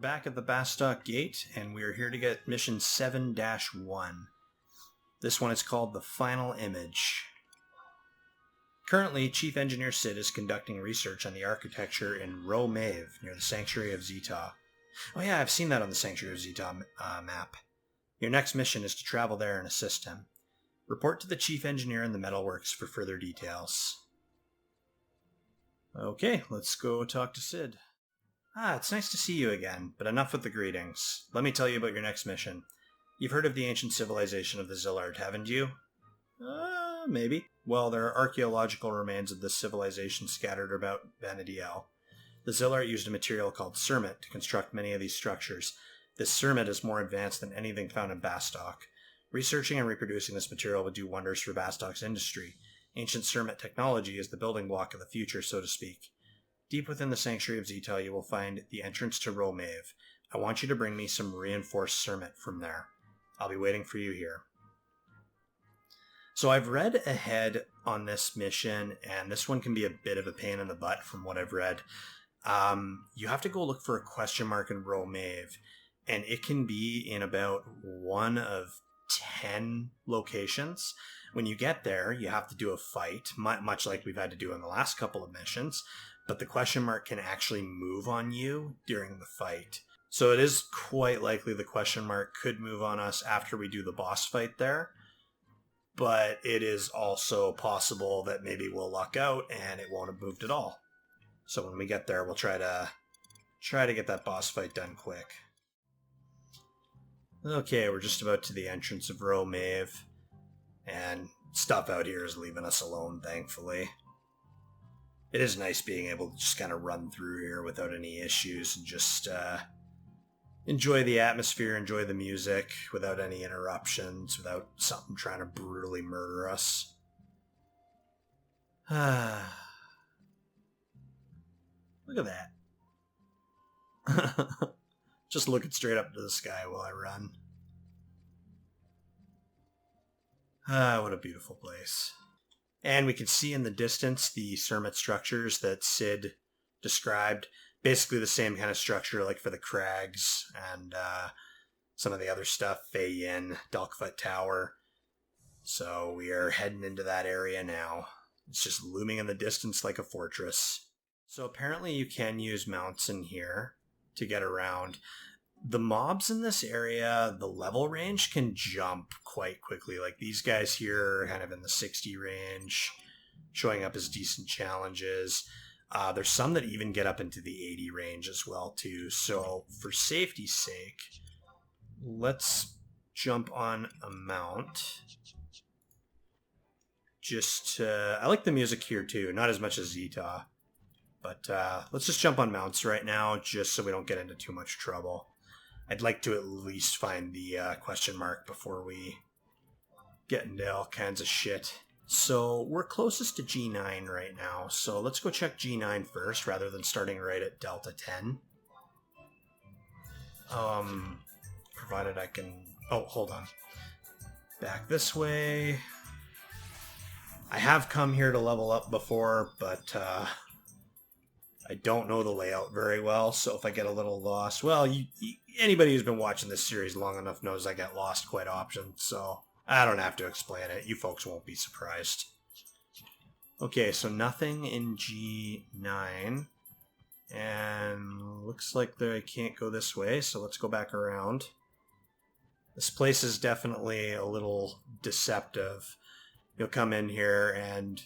back at the Bastok Gate, and we're here to get mission 7-1. This one is called The Final Image. Currently, Chief Engineer Cid is conducting research on the architecture in Ro Maeve, near the Sanctuary of Zi'tah. Oh yeah, I've seen that on the Sanctuary of Zi'tah map. Your next mission is to travel there and assist him. Report to the Chief Engineer in the Metalworks for further details. Okay, let's go talk to Cid. It's nice to see you again, but enough with the greetings. Let me tell you about your next mission. You've heard of the ancient civilization of the Zilart, haven't you? Maybe. Well, there are archaeological remains of this civilization scattered about Vanadiel. The Zilart used a material called sermot to construct many of these structures. This sermot is more advanced than anything found in Bastok. Researching and reproducing this material would do wonders for Bastok's industry. Ancient sermot technology is the building block of the future, so to speak. Deep within the Sanctuary of Zi'tah, you will find the entrance to Ro Maeve. I want you to bring me some Reinforced Cermet from there. I'll be waiting for you here. So I've read ahead on this mission, and this one can be a bit of a pain in the butt from what I've read. You have to go look for a question mark in Ro Maeve, and it can be in about 1 of 10 locations. When you get there, you have to do a fight, much like we've had to do in the last couple of missions, but the question mark can actually move on you during the fight. So it is quite likely the question mark could move on us after we do the boss fight there, but it is also possible that maybe we'll luck out and it won't have moved at all. So when we get there, we'll try to get that boss fight done quick. Okay, we're just about to the entrance of Ro Maeve, and stuff out here is leaving us alone, thankfully. It is nice being able to just kind of run through here without any issues and just enjoy the atmosphere, enjoy the music without any interruptions, without something trying to brutally murder us. Look at that. Just looking straight up to the sky while I run. What a beautiful place. And we can see in the distance the sermot structures that Cid described. Basically the same kind of structure like for the crags and some of the other stuff. Fei Yin, Dalkfoot Tower. So we are heading into that area now. It's just looming in the distance like a fortress. So apparently you can use mounts in here to get around. The mobs in this area, the level range can jump quite quickly. Like these guys here are kind of in the 60 range, showing up as decent challenges. There's some that even get up into the 80 range as well too. So for safety's sake, let's jump on a mount. I like the music here too, not as much as Zi'tah. But let's just jump on mounts right now, just so we don't get into too much trouble. I'd like to at least find the question mark before we get into all kinds of shit. So we're closest to G9 right now, so let's go check G9 first, rather than starting right at Delta 10. Provided I can... Oh, hold on. Back this way. I have come here to level up before, but... I don't know the layout very well, so if I get a little lost... Well, anybody who's been watching this series long enough knows I get lost quite often, so I don't have to explain it. You folks won't be surprised. Okay, so nothing in G9. And looks like I can't go this way, so let's go back around. This place is definitely a little deceptive. You'll come in here and...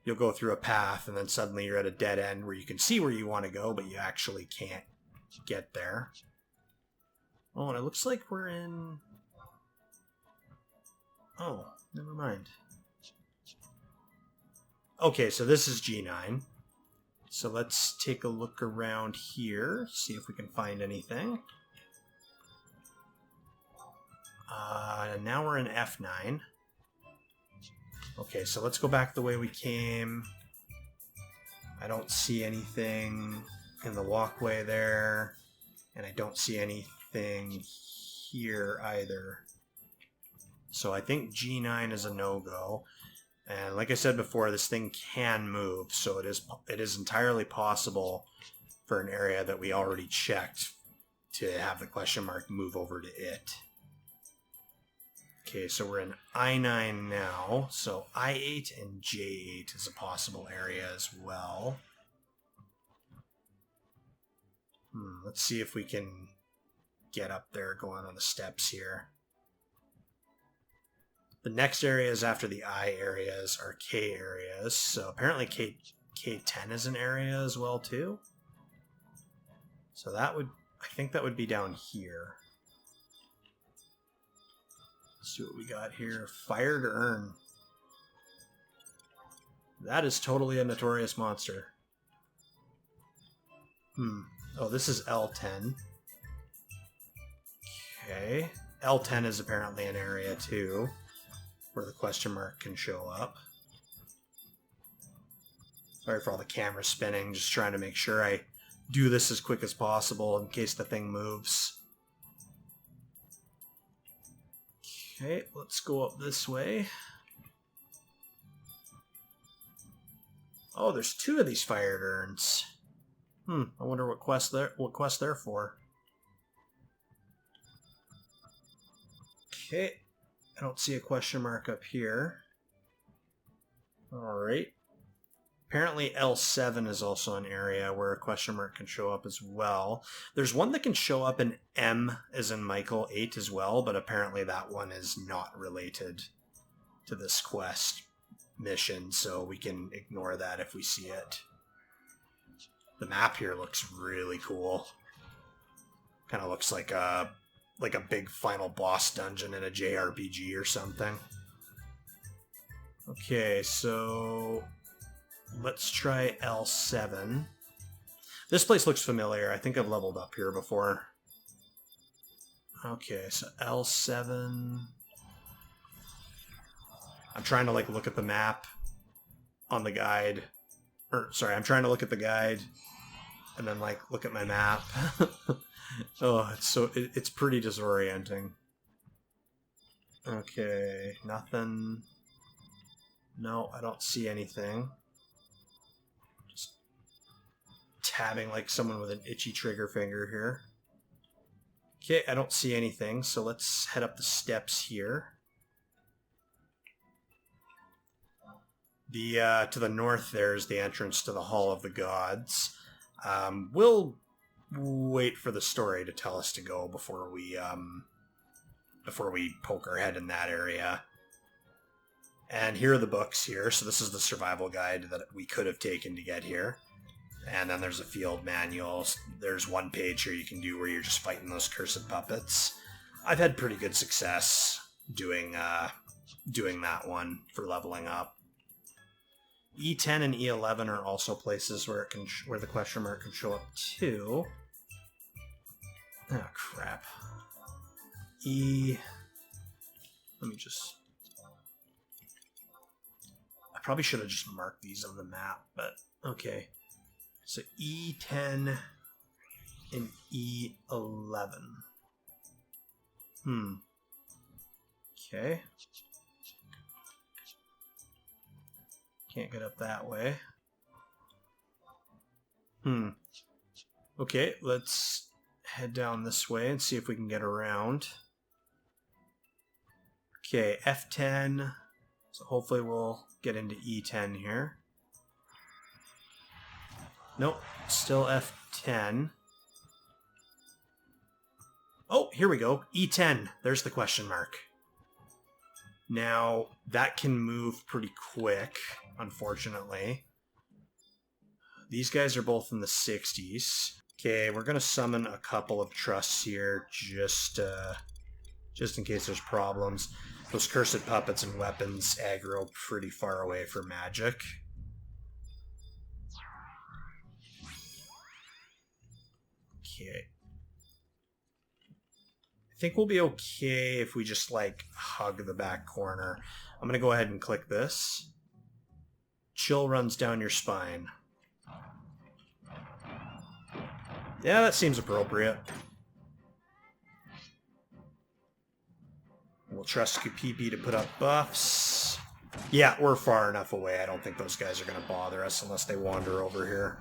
you'll go through a path, and then suddenly you're at a dead end where you can see where you want to go, but you actually can't get there. Oh, and it looks like we're in... Oh, never mind. Okay, so this is G9. So let's take a look around here, see if we can find anything. And now we're in F9. Okay, so let's go back the way we came. I don't see anything in the walkway there. And I don't see anything here either. So I think G9 is a no-go. And like I said before, this thing can move. So it is entirely possible for an area that we already checked to have the question mark move over to it. Okay, so we're in I-9 now, so I-8 and J-8 is a possible area as well. Let's see if we can get up there going on the steps here. The next areas after the I areas are K areas, so apparently K10 is an area as well too. So that would, I think that would be down here. Let's see what we got here. Fire to earn. That is totally a notorious monster. Oh, this is L10. Okay. L10 is apparently an area too, where the question mark can show up. Sorry for all the camera spinning, just trying to make sure I do this as quick as possible in case the thing moves. Okay, let's go up this way. Oh, there's 2 of these fired urns. I wonder what quest they're for. Okay, I don't see a question mark up here. Alright. Apparently L7 is also an area where a question mark can show up as well. There's one that can show up in M as in Michael 8 as well, but apparently that one is not related to this quest mission, so we can ignore that if we see it. The map here looks really cool. Kind of looks like a big final boss dungeon in a JRPG or something. Okay, so let's try L7. This place looks familiar. I think I've leveled up here before. Okay, so L7. I'm trying to look at the map on the guide. Sorry, I'm trying to look at the guide and then look at my map. Oh, it's pretty disorienting. Okay, nothing. No, I don't see anything. Just tabbing like someone with an itchy trigger finger here. Okay, I don't see anything, so let's head up the steps here. To the north there's the entrance to the Hall of the Gods. We'll wait for the story to tell us to go before we poke our head in that area. And here are the books here. So this is the survival guide that we could have taken to get here. And then there's a field manual. There's one page here you can do where you're just fighting those cursed puppets. I've had pretty good success doing that one for leveling up. E10 and E11 are also places where the question mark can show up too. Oh crap. Let me just. I probably should have just marked these on the map, but okay. So E10 and E11. Okay. Can't get up that way. Okay, let's head down this way and see if we can get around. Okay, F10. So hopefully we'll get into E10 here. Nope, still F10. Oh, here we go. E10. There's the question mark. Now, that can move pretty quick, unfortunately. These guys are both in the 60s. Okay, we're going to summon a couple of trusts here, just in case there's problems. Those cursed puppets and weapons aggro pretty far away for magic. Okay. I think we'll be okay if we just hug the back corner. I'm going to go ahead and click this. Chill runs down your spine. Yeah, that seems appropriate. We'll trust Kupipi to put up buffs. Yeah, we're far enough away. I don't think those guys are going to bother us unless they wander over here.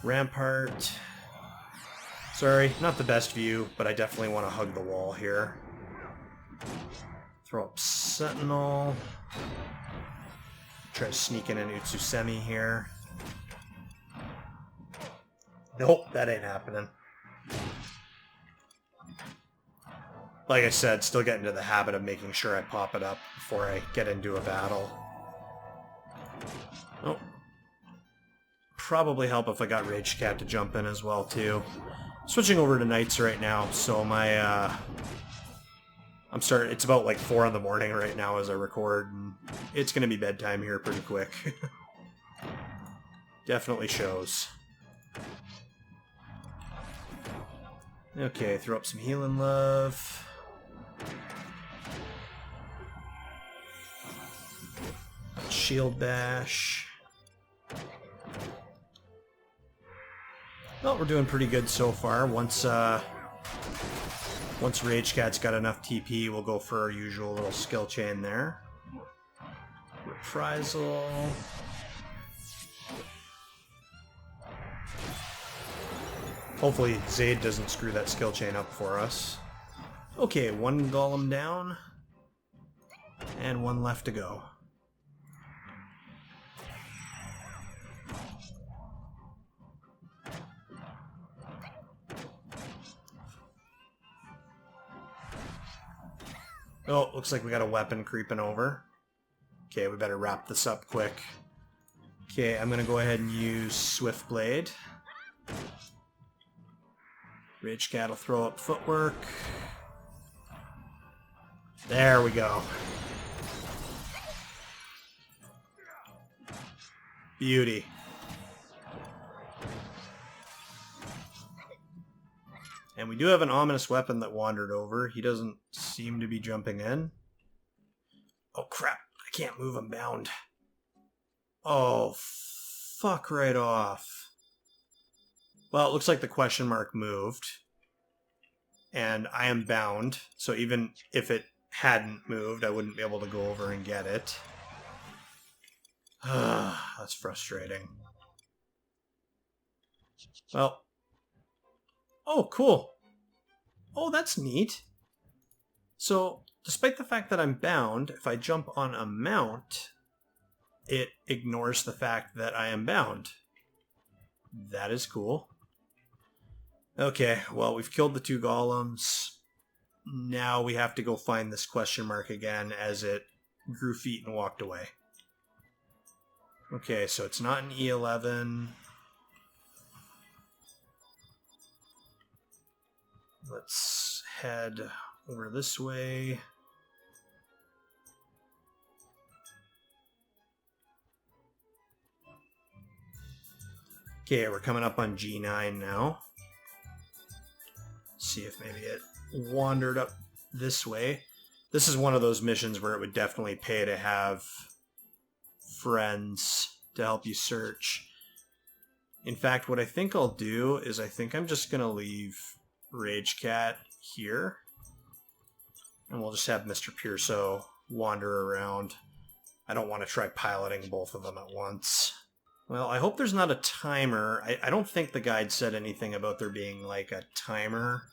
Rampart. Sorry, not the best view, but I definitely want to hug the wall here. Throw up Sentinel. Try to sneak in an Utsusemi here. Nope, that ain't happening. Like I said, still get into the habit of making sure I pop it up before I get into a battle. Oh. Probably help if I got Ragecat to jump in as well, too. Switching over to nights right now, so my, it's about like 4 in the morning right now as I record, and it's gonna be bedtime here pretty quick. Definitely shows. Okay, throw up some healing love. Shield bash. Well, we're doing pretty good so far. Once Ragecat's got enough TP, we'll go for our usual little skill chain there. Reprisal. Hopefully Zaid doesn't screw that skill chain up for us. Okay, 1 golem down. And 1 left to go. Oh, looks like we got a weapon creeping over. Okay, we better wrap this up quick. Okay, I'm gonna go ahead and use Swift Blade. Ragecat will throw up footwork. There we go. Beauty. And we do have an ominous weapon that wandered over. He doesn't seem to be jumping in. Oh crap, I can't move, I'm bound. Oh, fuck right off. Well, it looks like the question mark moved. And I am bound, so even if it hadn't moved, I wouldn't be able to go over and get it. That's frustrating. Well. Oh, cool. Oh, that's neat. So, despite the fact that I'm bound, if I jump on a mount, it ignores the fact that I am bound. That is cool. Okay, well, we've killed the 2 golems. Now we have to go find this question mark again as it grew feet and walked away. Okay, so it's not an E11. Let's head over this way. Okay, we're coming up on G9 now. See if maybe it wandered up this way. This is one of those missions where it would definitely pay to have friends to help you search. In fact, what I think I'll do is I think I'm just going to leave Ragecat here. And we'll just have Mr. Pierso wander around. I don't want to try piloting both of them at once. Well, I hope there's not a timer. I don't think the guide said anything about there being like a timer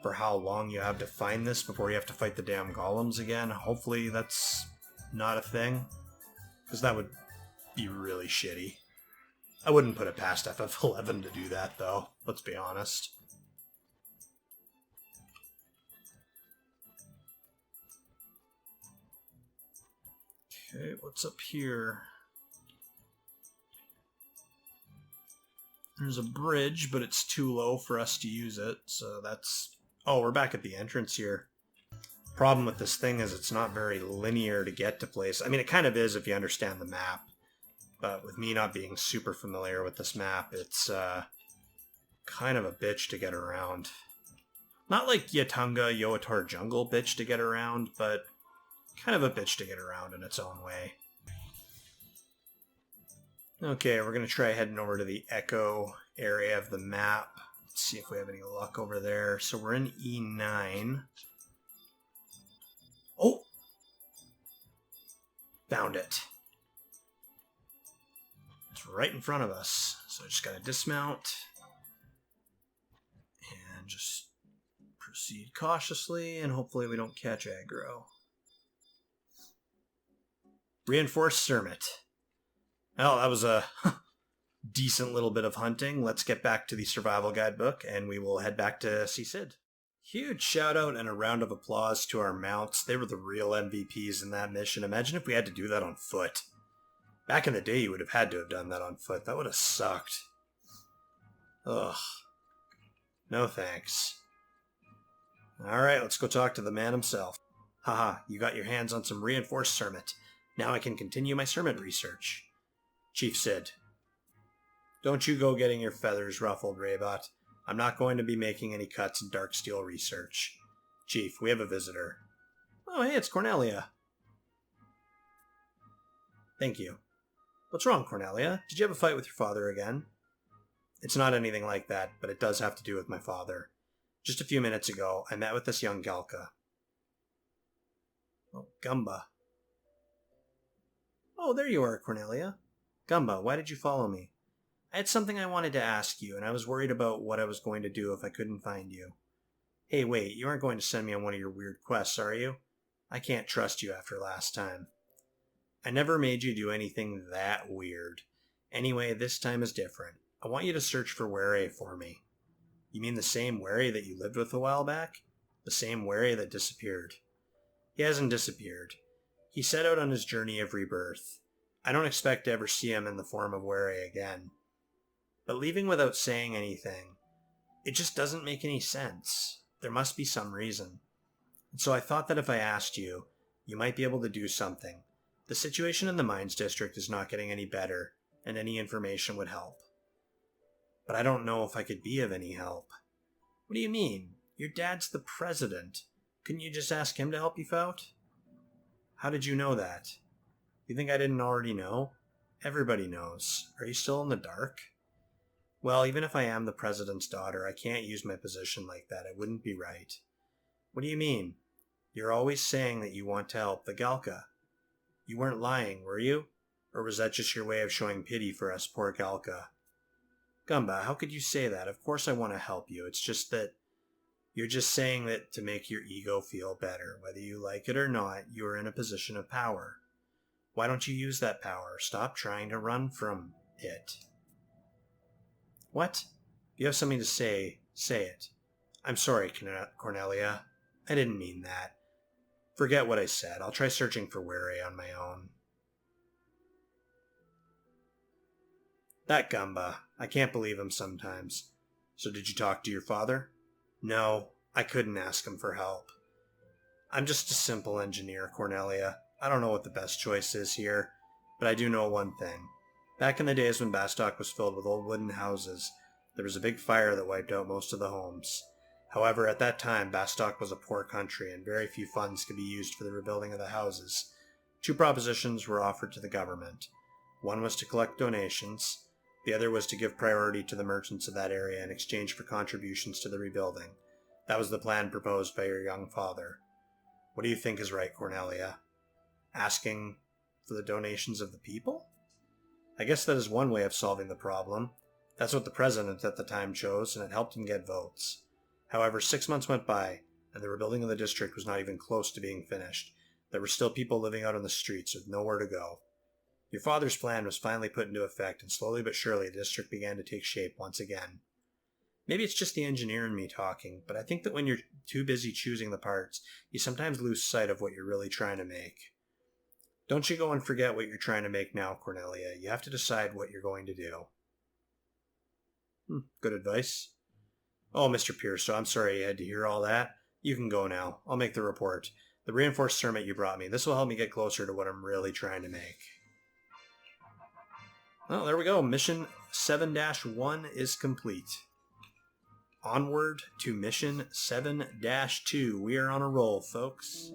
for how long you have to find this before you have to fight the damn golems again. Hopefully that's not a thing, because that would be really shitty. I wouldn't put it past FF11 to do that, though. Let's be honest. Okay, what's up here? There's a bridge, but it's too low for us to use it, so that's... Oh, we're back at the entrance here. Problem with this thing is it's not very linear to get to place. I mean, it kind of is if you understand the map, but with me not being super familiar with this map, it's kind of a bitch to get around. Not like Yatunga, Yoatar Jungle bitch to get around, but kind of a bitch to get around in its own way. Okay, we're going to try heading over to the Echo area of the map. Let's see if we have any luck over there. So we're in E9. Oh! Found it. It's right in front of us. So I just got to dismount. And just proceed cautiously, and hopefully we don't catch aggro. Reinforced Cermet. Well, that was a decent little bit of hunting. Let's get back to the survival guidebook, and we will head back to see Cid. Huge shout out and a round of applause to our mounts. They were the real MVPs in that mission. Imagine if we had to do that on foot. Back in the day, you would have had to have done that on foot. That would have sucked. Ugh. No thanks. Alright, let's go talk to the man himself. Haha, you got your hands on some Reinforced Cermet. Now I can continue my sermot research. Chief Cid. Don't you go getting your feathers ruffled, Raybot. I'm not going to be making any cuts in dark steel research. Chief, we have a visitor. Oh, hey, it's Cornelia. Thank you. What's wrong, Cornelia? Did you have a fight with your father again? It's not anything like that, but it does have to do with my father. Just a few minutes ago, I met with this young Galka. Oh, Gumba. Oh, there you are, Cornelia. Gumba, why did you follow me? I had something I wanted to ask you, and I was worried about what I was going to do if I couldn't find you. Hey, wait, you aren't going to send me on one of your weird quests, are you? I can't trust you after last time. I never made you do anything that weird. Anyway, this time is different. I want you to search for Wary for me. You mean the same Wary that you lived with a while back? The same Wary that disappeared? He hasn't disappeared. He set out on his journey of rebirth. I don't expect to ever see him in the form of Wary again. But leaving without saying anything, it just doesn't make any sense. There must be some reason. And so I thought that if I asked you, you might be able to do something. The situation in the Mines District is not getting any better, and any information would help. But I don't know if I could be of any help. What do you mean? Your dad's the president. Couldn't you just ask him to help you out? How did you know that? You think I didn't already know? Everybody knows. Are you still in the dark? Well, even if I am the president's daughter, I can't use my position like that. It wouldn't be right. What do you mean? You're always saying that you want to help the Galka. You weren't lying, were you? Or was that just your way of showing pity for us poor Galka? Gumba, how could you say that? Of course I want to help you. It's just that you're just saying that to make your ego feel better. Whether you like it or not, you are in a position of power. Why don't you use that power? Stop trying to run from it. What? If you have something to say, say it. I'm sorry, Cornelia. I didn't mean that. Forget what I said. I'll try searching for Wary on my own. That Gumba. I can't believe him sometimes. So did you talk to your father? No, I couldn't ask him for help. I'm just a simple engineer, Cornelia. I don't know what the best choice is here, but I do know one thing. Back in the days when Bastok was filled with old wooden houses, there was a big fire that wiped out most of the homes. However, at that time, Bastok was a poor country, and very few funds could be used for the rebuilding of the houses. Two propositions were offered to the government. One was to collect donations. The other was to give priority to the merchants of that area in exchange for contributions to the rebuilding. That was the plan proposed by your young father. What do you think is right, Cornelia? Asking for the donations of the people? I guess that is one way of solving the problem. That's what the president at the time chose, and it helped him get votes. However, 6 months went by, and the rebuilding of the district was not even close to being finished. There were still people living out on the streets with nowhere to go. Your father's plan was finally put into effect, and slowly but surely the district began to take shape once again. Maybe it's just the engineer in me talking, but I think that when you're too busy choosing the parts, you sometimes lose sight of what you're really trying to make. Don't you go and forget what you're trying to make now, Cornelia. You have to decide what you're going to do. Good advice. Oh, Mr. Pierso, I'm sorry you had to hear all that. You can go now. I'll make the report. The Reinforced Cermet you brought me. This will help me get closer to what I'm really trying to make. Well, there we go. Mission 7-1 is complete. Onward to Mission 7-2. We are on a roll, folks.